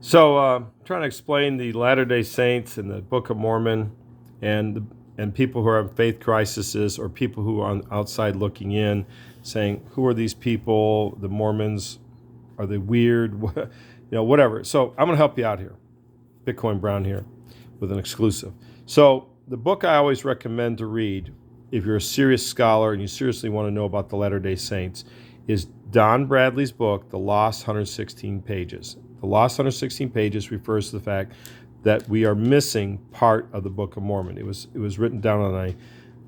So, trying to explain the Latter-day Saints and the Book of Mormon, and people who are in faith crises, or people who are on outside looking in, saying, "Who are these people? The Mormons, are they weird? Whatever." So, I'm going to help you out here. Bitcoin Brown here with an exclusive. So, the book I always recommend to read, if you're a serious scholar and you seriously want to know about the Latter-day Saints, is Don Bradley's book, The Lost 116 Pages. The Lost 116 Pages refers to the fact that we are missing part of the Book of Mormon. It was written down on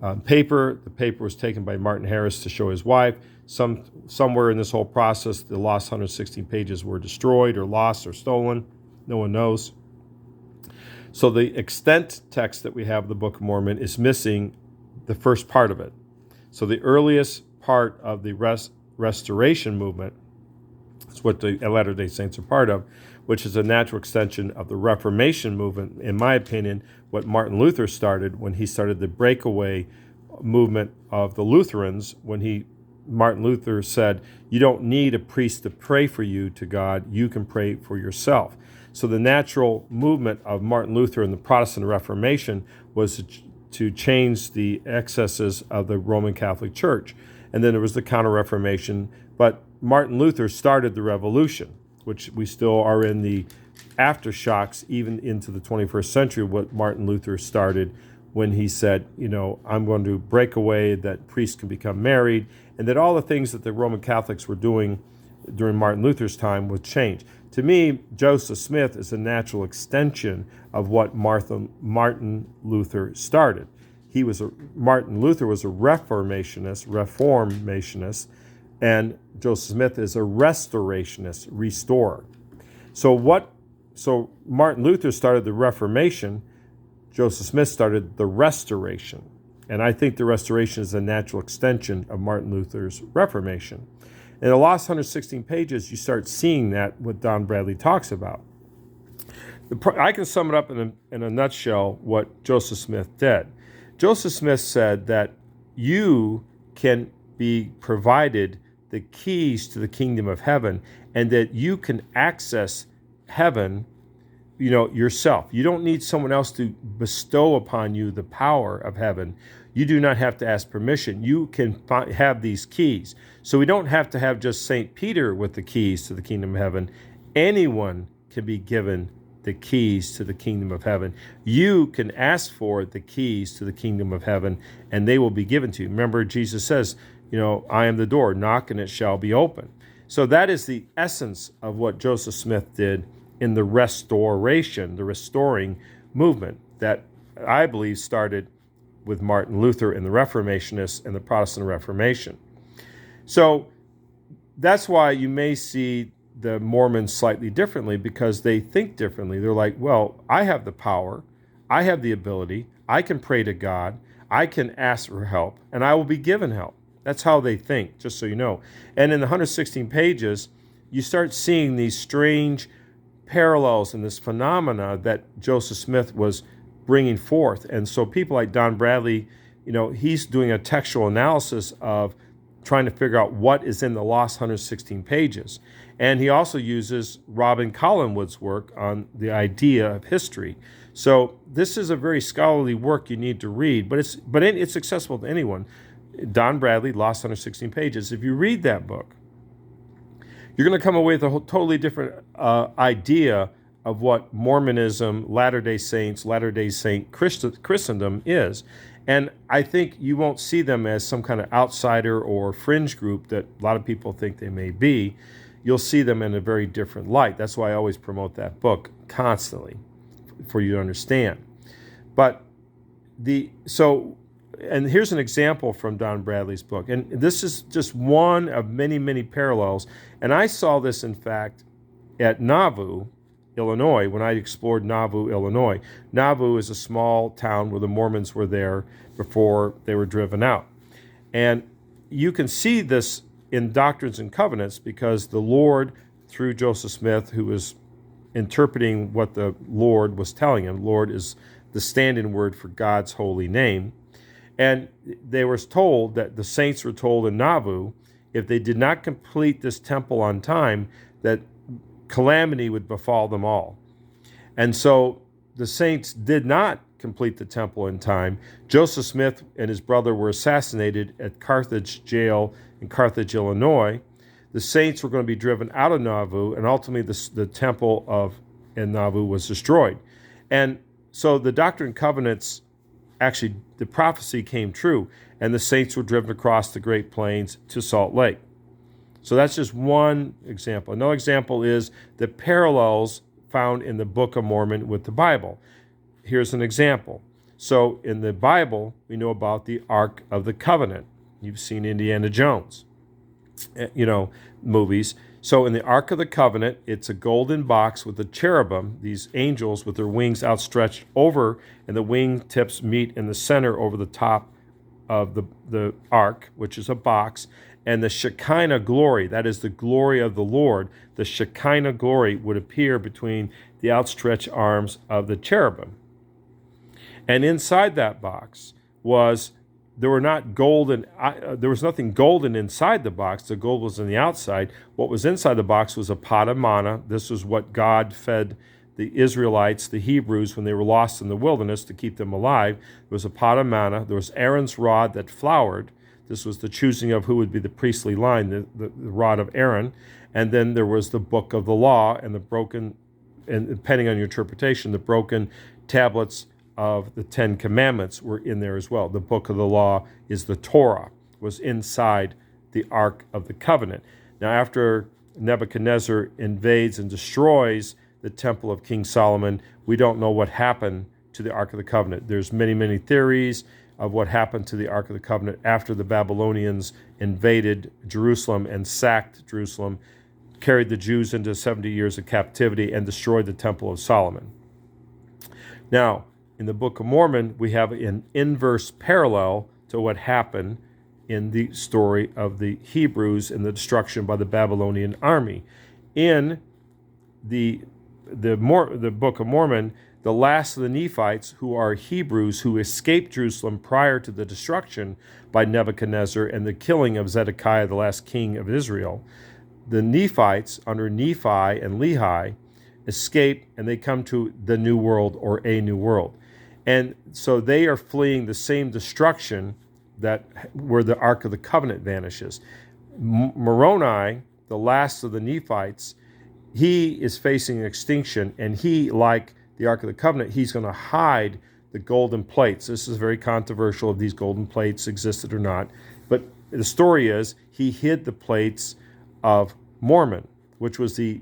a paper. The paper was taken by Martin Harris to show his wife. Somewhere in this whole process, the lost 116 pages were destroyed or lost or stolen. No one knows. So the extant text that we have of the Book of Mormon is missing the first part of it. So the earliest part of the restoration movement is what the Latter-day Saints are part of, which is a natural extension of the Reformation movement, in my opinion, what Martin Luther started when he started the breakaway movement of the Lutherans, when Martin Luther said, you don't need a priest to pray for you to God, you can pray for yourself. So the natural movement of Martin Luther and the Protestant Reformation was to change the excesses of the Roman Catholic Church. And then there was the Counter-Reformation. But Martin Luther started the revolution, which we still are in the aftershocks, even into the 21st century, what Martin Luther started when he said, I'm going to break away that priests can become married, and that all the things that the Roman Catholics were doing during Martin Luther's time would change. To me, Joseph Smith is a natural extension of what Martin Luther started. Martin Luther was a reformationist, and Joseph Smith is a restorationist, restorer. So Martin Luther started the Reformation, Joseph Smith started the Restoration. And I think the Restoration is a natural extension of Martin Luther's Reformation. In the last 116 pages, you start seeing that, what Don Bradley talks about. I can sum it up in a nutshell what Joseph Smith did. Joseph Smith said that you can be provided the keys to the kingdom of heaven, and that you can access heaven, yourself. You don't need someone else to bestow upon you the power of heaven. You do not have to ask permission. You can have these keys. So we don't have to have just St. Peter with the keys to the kingdom of heaven. Anyone can be given the keys to the kingdom of heaven. You can ask for the keys to the kingdom of heaven, and they will be given to you. Remember, Jesus says, I am the door, knock and it shall be open. So that is the essence of what Joseph Smith did in the restoration, the restoring movement that I believe started with Martin Luther and the Reformationists and the Protestant Reformation. So that's why you may see the Mormons slightly differently, because they think differently. They're like, well, I have the power, I have the ability, I can pray to God, I can ask for help, and I will be given help. That's how they think, just so you know. And in the 116 pages, you start seeing these strange parallels in this phenomena that Joseph Smith was bringing forth. And so people like Don Bradley, he's doing a textual analysis of trying to figure out what is in the lost 116 pages. And he also uses Robin Collingwood's work on the idea of history. So this is a very scholarly work you need to read, but it's accessible to anyone. Don Bradley, Lost 116 Pages. If you read that book, you're going to come away with a totally different idea of what Mormonism, Latter-day Saints, Latter-day Saint Christendom is. And I think you won't see them as some kind of outsider or fringe group that a lot of people think they may be. You'll see them in a very different light. That's why I always promote that book constantly, for you to understand. And here's an example from Don Bradley's book. And this is just one of many, many parallels. And I saw this, in fact, at Nauvoo, Illinois, when I explored Nauvoo, Illinois. Nauvoo is a small town where the Mormons were there before they were driven out. And you can see this in Doctrines and Covenants, because the Lord, through Joseph Smith, who was interpreting what the Lord was telling him, Lord is the stand-in word for God's holy name. And they were told that the saints were told in Nauvoo, if they did not complete this temple on time, that calamity would befall them all. And so the saints did not complete the temple in time. Joseph Smith and his brother were assassinated at Carthage jail in Carthage, Illinois. The saints were going to be driven out of Nauvoo, and ultimately the temple in Nauvoo was destroyed. And so the Doctrine and Covenants, actually, the prophecy came true, and the saints were driven across the Great Plains to Salt Lake. So that's just one example. Another example is the parallels found in the Book of Mormon with the Bible. Here's an example. So in the Bible, we know about the Ark of the Covenant. You've seen Indiana Jones, movies. So in the Ark of the Covenant, it's a golden box with a cherubim, these angels with their wings outstretched over, and the wing tips meet in the center over the top of the ark, which is a box. And the Shekinah glory, that is the glory of the Lord, the Shekinah glory would appear between the outstretched arms of the cherubim. And inside that box there was nothing golden inside the box. The gold was on the outside. What was inside the box was a pot of manna. This was what God fed the Israelites, the Hebrews, when they were lost in the wilderness to keep them alive. There was a pot of manna. There was Aaron's rod that flowered. This was the choosing of who would be the priestly line, the rod of Aaron. And then there was the book of the law and and depending on your interpretation, the broken tablets of the Ten Commandments were in there as well. The book of the law is the Torah, was inside the Ark of the Covenant. Now, after Nebuchadnezzar invades and destroys the temple of King Solomon, we don't know what happened to the Ark of the Covenant. There's many, many theories of what happened to the Ark of the Covenant after the Babylonians invaded Jerusalem and sacked Jerusalem, carried the Jews into 70 years of captivity, and destroyed the Temple of Solomon. Now, in the Book of Mormon, we have an inverse parallel to what happened in the story of the Hebrews and the destruction by the Babylonian army. In the Book of Mormon, the last of the Nephites, who are Hebrews who escaped Jerusalem prior to the destruction by Nebuchadnezzar and the killing of Zedekiah, the last king of Israel, the Nephites under Nephi and Lehi escape, and they come to the New World or a New World. And so they are fleeing the same destruction where the Ark of the Covenant vanishes. Moroni, the last of the Nephites, he is facing extinction, and he, like the Ark of the Covenant, he's going to hide the golden plates. This is very controversial if these golden plates existed or not. But the story is he hid the plates of Mormon, which was the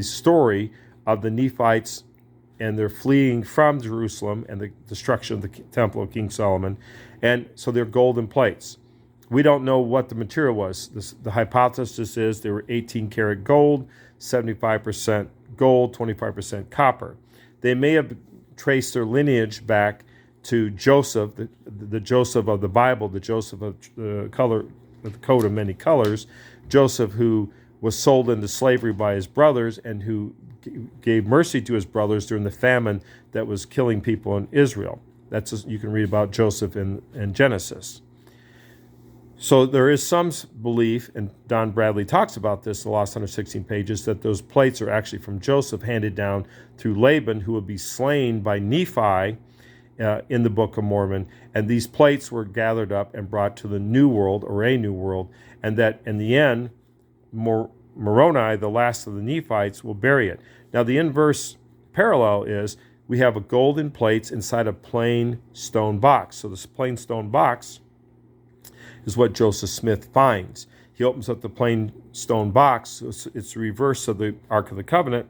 story of the Nephites and they're fleeing from Jerusalem and the destruction of the temple of King Solomon. And so they're golden plates. We don't know what the material was. The hypothesis is they were 18 karat gold, 75% gold, 25% copper. They may have traced their lineage back to Joseph, the Joseph of the Bible, the Joseph of the coat of many colors, Joseph who was sold into slavery by his brothers and who gave mercy to his brothers during the famine that was killing people in Israel. You can read about Joseph in Genesis. So there is some belief, and Don Bradley talks about this in the last 116 pages, that those plates are actually from Joseph, handed down through Laban, who would be slain by Nephi in the Book of Mormon. And these plates were gathered up and brought to the New World, or a New World, and that in the end, Moroni, the last of the Nephites, will bury it. Now, the inverse parallel is we have a golden plates inside a plain stone box. So this plain stone box is what Joseph Smith finds. He opens up the plain stone box. It's the reverse of the Ark of the Covenant,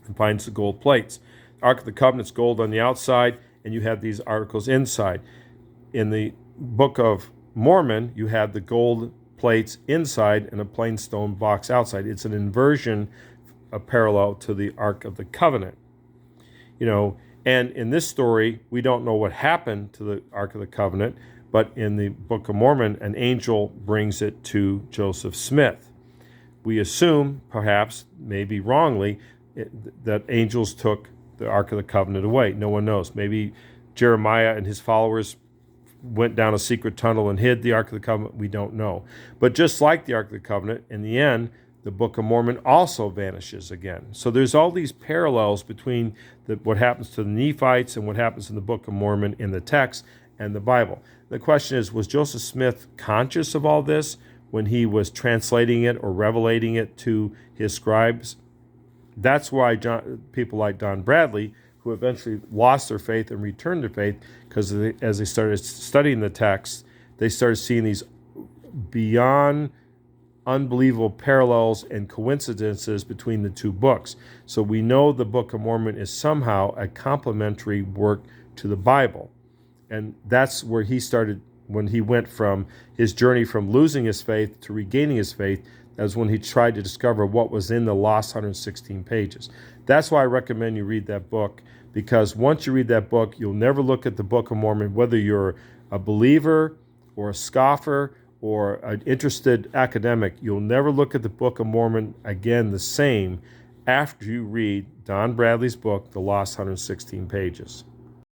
and finds the gold plates. The Ark of the Covenant's gold on the outside, and you have these articles inside. In the Book of Mormon, you have the gold plates inside and a plain stone box outside. It's an inversion, a parallel to the Ark of the Covenant. And in this story, we don't know what happened to the Ark of the Covenant, but in the Book of Mormon, an angel brings it to Joseph Smith. We assume, perhaps, maybe wrongly, that angels took the Ark of the Covenant away. No one knows. Maybe Jeremiah and his followers went down a secret tunnel and hid the Ark of the Covenant. We don't know. But just like the Ark of the Covenant, in the end, the Book of Mormon also vanishes again. So there's all these parallels between what happens to the Nephites and what happens in the Book of Mormon in the text and the Bible. The question is, was Joseph Smith conscious of all this when he was translating it or revelating it to his scribes? That's why people like Don Bradley, who eventually lost their faith and returned to faith, because as they started studying the text, they started seeing these beyond unbelievable parallels and coincidences between the two books. So we know the Book of Mormon is somehow a complementary work to the Bible. And that's where he started, when he went from his journey from losing his faith to regaining his faith. That was when he tried to discover what was in the lost 116 pages. That's why I recommend you read that book, because once you read that book, you'll never look at the Book of Mormon, whether you're a believer or a scoffer or an interested academic, you'll never look at the Book of Mormon again the same after you read Don Bradley's book, The Lost 116 Pages.